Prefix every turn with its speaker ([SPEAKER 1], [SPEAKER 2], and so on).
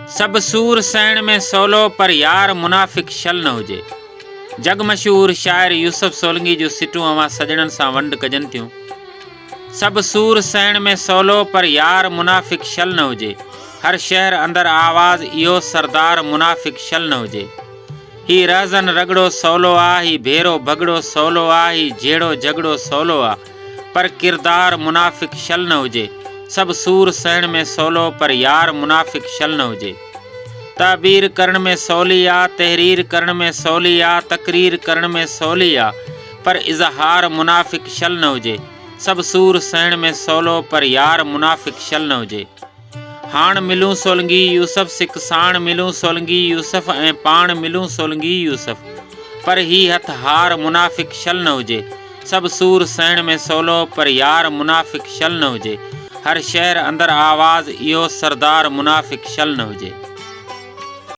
[SPEAKER 1] सब सूर सैण में सोलो पर यार मुनाफ़िक शल न हुजे। जग मशहूर शाइर यूसुफ सोलंकी जो सिटूं अवां सजणनि सां वंड कजनि थियूं। सब सूर सैण में सोलो पर यार मुनाफ़िक शल न हुजे। हर शहर अंदर आवाज़ इहो सरदार मुनाफ़िक शल न हुजे। ही रहज़न रगड़ो सवलो आ, ही भेरो भगड़ो सवलो आ, ही झेड़ो झगड़ो सवलो आ, पर किरदार मुनाफ़िक शल न हुजे। सब सूर सैण में सोलो पर यार मुनाफ़िक शल न हुजे। ताबीर करण में सवली आ, तहरीर करण में सवली आ, तकरीर करण में सवली आ, पर इज़हार मुनाफ़िक शल न हुजे। सब सूर सैण में सोलो पर यार मुनाफ़िक शल न हुजे। हाण मिलूं सोलंकी यूसुफ सिक साण मिलूं सोलंकी यूसुफ ऐं पाण मिलूं सोलंकी यूसुफ, पर ही हथ हार मुनाफ़िक शल न हुजे। सब सूर सैण में सोलो पर यार मुनाफ़िक शल न हुजे। हर शहर अंदर आवाज़ इहो सरदार मुनाफ़िक शल न हुजे।